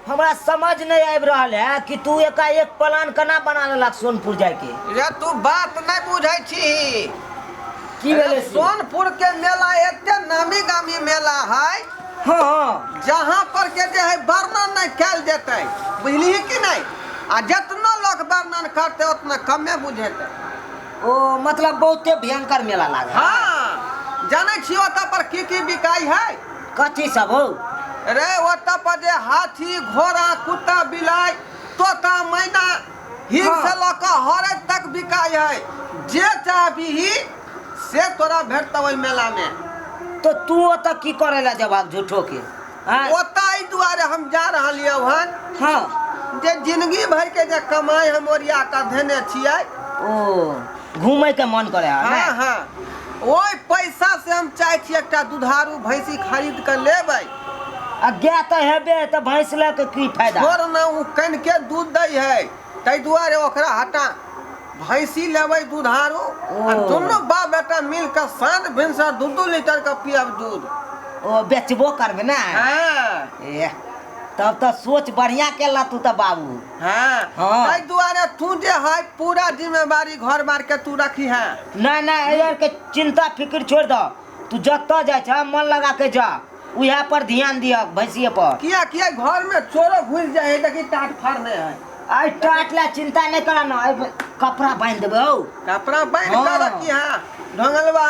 हमरा समझ नहीं आबि रहल है कि तू एकाएक प्लान केना बना लेलक सोनपुर जाए के। रे तू बात नहीं बुझै छी। की भेलै से? सोनपुर के मेला एते नामी गामी मेला है। हाँ जहाँ पर के जे है वर्णन नहीं कैल जेतै, बुझली कि नहीं? आ जितना लोग वर्णन करते उतना कमे बुझेतै। ओ मतलब बहुते भयंकर मेला लागे। हाँ जाने छी ओतऽ पर की बिकाई है? कथी सब हो? रे ओतऽ पर जे हाथी घोड़ा कुत्ता बिलाई तोता मैना हिल हाँ। से लऽ हरे तक बिकाई है। जे चाहबी से तोरा भेटतौ ओइ मेला में। तो तू ओतऽ की करे ला जवाब झूठो के? हाँ? ओतऽ एहि दुआरे हम जा रहलियै हन हाँ जे जिंदगी भर के जे कमाई हम ओरिया के धेने छियै। ओ घूमे के मन करे है हाँ हाँ ओइ पैसा से हम चाहे छी एकटा दुधारू भैंसी खरीद के लेबै। आ गाय तो हेबे तो भैंस ले के की फायदा? छोड़ ना उ कन के दूध दै है ताहि दुआरे ओकरा हटा भैंसी लेबै दुधारू। आ दुनू बाप बेटा मिल के साँझ भिनसर 2-2 लीटर के पियब दूध। ओ बेचबो करबे ना? हाँ ए तब तो सोच बढ़िया केला तू तो बाबू। हाँ हाँ। ताहि दुआरे तू जे है पूरा जिम्मेवारी घर बार के तू रखी है। नहीं नहीं यार के चिंता फिक्र छोड़ दो। तू जत्ता जाए छ मन लगा के जा, उहे पर ध्यान दिया भैंसिए पर। किया किया घर में चोरो घुस जाए है देखी टाट फाड़ने है। आई टाट ला चिंता नहीं करा ना, कपड़ा बांध देबे हो। कपड़ा बांध हाँ। के रखी है ढंगलवा।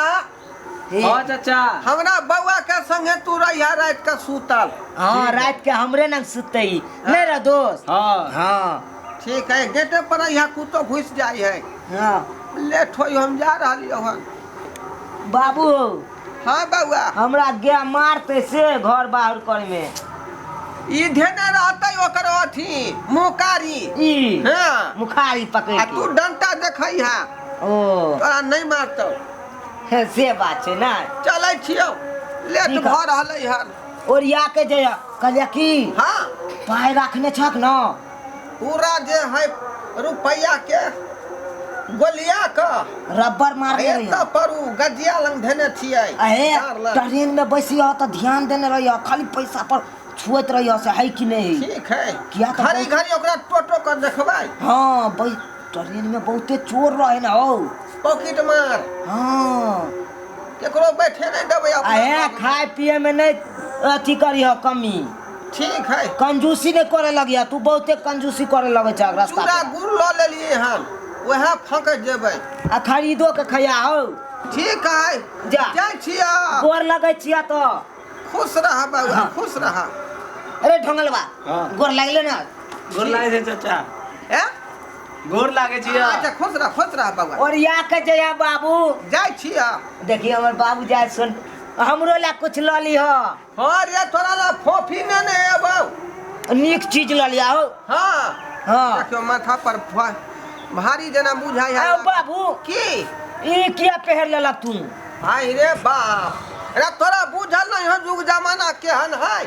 हाँ चाचा। हमरा बउआ के संगे तू रहिया रात के सूतल। हाँ रात के हमरे न सुते ही नहीं रे दोस्त। हाँ हाँ ठीक है गेटे पर यहाँ कुत्तो घुस जाए है। हाँ लेट हो हम जा रही हन। बाबू हाँ बउआ हमरा गया मारते से घर बाहर करे में। ई धेने रहते ओकर अथी मुकारी। ई हाँ मुखारी पकड़ आ तू के। डंटा देखई है ओ तोरा नहीं मारतौ। से बात छै ना। चलै छियौ लेट ठीक है। भऽ रहलै हन। ओरिया के जे कहलिया की हाँ पाय रखने छक न? पूरा जे है रुपया के गोलिया के रबर मार दे रही एतऽ परू गजिया लंग धेने छियै। अहे चार लंग। ट्रेन में बैसिया तो ध्यान देने रहिया, खाली पैसा पर छुएत रहिया से है कि नहीं। ठीक है किया तो घड़ी घड़ी ओकरा टोटो कर देखबै। हाँ भाई ट्रेन में बहुते चोर रहे ना हो। पॉकेट मार हाँ केकरो बैठे नहीं देबै अहे अपना। खाए पिए में नहीं अथी करिह कमी, ठीक है कंजूसी नहीं करे लगिया। तू बहुते कंजूसी करे लगे छ रास्ता चूड़ा पे। गुड़ लऽ लेलियै हम वएह फंकैत जेबै। आ खरीदो के खया हो। ठीक है जा। जाइ छियै। गोर लगे छिया तो। खुश रह बउआ हाँ। खुश रह। अरे ढंगलबा हाँ। गोर लगले ना। गोर लागे छै चाचा। ए गोर लागे छियै। अच्छा खुश रह बउआ। और या के जया बाबू जाइ छियै। देखिए हमर बाबू जाय सुन हमरो ला कुछ ल ली हो। हाँ रे तोरा ला फोफी ने एबौ। नीक चीज ल लिया हो। हाँ हाँ देखियो माथा पर भारी जना बुझाइ है। आओ बाबू की ई किया पहर लेलक तू? हाय रे बाप रे तोरा बुझल नहीं है जुग जमाना केहन है।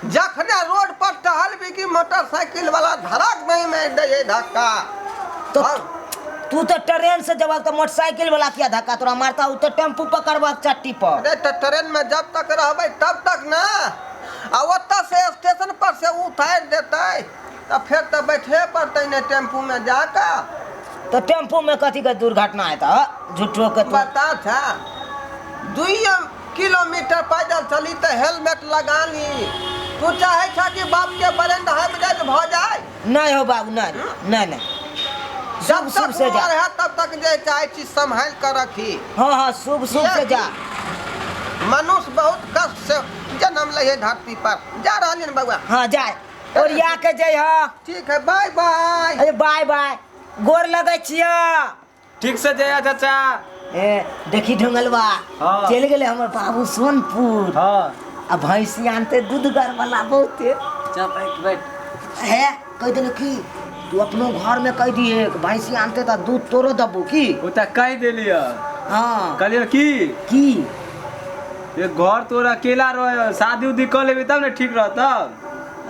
जखने रोड पर टहलबी की मोटरसाइकिल वाला धड़क नहीं में दे धक्का। तो हाँ। तू तो ट्रेन से जब तो मोटरसाइकिल वाला किया धक्का तोरा मारता, उ तो टेम्पू पकड़वा चट्टी पर। अरे तो ट्रेन में जब तक रहबै तब तक ना। आ ओतऽ से स्टेशन पर से उतार देतै तो फिर तो बैठे पड़तै ने टेम्पू में जाकर। तो टेम्पू में कथी के दुर्घटना है तो झूठो के तू। बता था 2 किलोमीटर पैदल चली तो हेलमेट लगा ली। तू चाहे छा कि बाप के बरेंड हाइब्रिड भ जाए? नहीं हो बाबू नहीं नहीं नहीं जब शुभ तक से जा। उम्र है तब तक जे चाहे चीज संभाल कर रखी। हाँ हाँ शुभ से जा। मनुष्य बहुत कष्ट से जन्म ले धरती पर। जा रही है बउआ। हाँ जाए और या के जय हा। ठीक है बाय बाय। अरे बाय बाय गोर लगे छिया। ठीक से जया चाचा। ए देखी ढंगलवा हाँ। चल गेले हमर बाबू सोनपुर। हाँ आ भैंसी आनते दूध घर वाला बहुते चल बैठ। है कह दिल की तू अपनो घर में कह दिए कि भैंसी आनते तो दूध तोरो दबू की। ओ त कह देलिय। हाँ कहलियो की ये घर तोरा अकेला रह, शादी उदी कर लेबी तब ने ठीक रहता।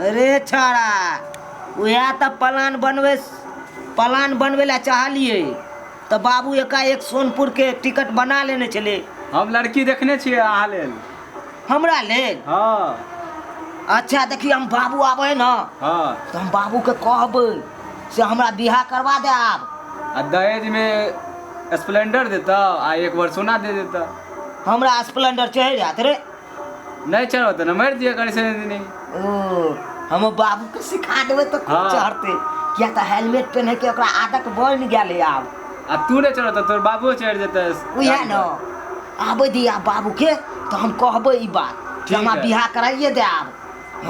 अरे छाड़ा वह तो प्लान बनवे ला चाहलिए तो बाबू एकाएक सोनपुर के टिकट बना लेने चले। हम लड़की देखने छियै अहाँ लेल। हमरा लेल हाँ अच्छा देखिए हम बाबू आवे ना हाँ तो हम बाबू के कहबै से हमरा बियाह करवा दे आब। आ दहेज में स्प्लेंडर देता आ 1 बार सोना दे देता। हमरा स्प्लेंडर चढ़ जात रे। नहीं चढ़ो तो न मार दिया करे से नहीं। ओ हम बाबू के सिखा देबै तो खूब हाँ। चढ़ते। किया तो हेलमेट पहने के ओकरा आदत बन गेले आब। आ तू नहीं चढ़ो तो तोर बाबू चढ़ जेता। उहे न आबै दिया बाबू के तो हम कहबै ई बात कि ठीक हमरा है। बियाह कराइए दे आब।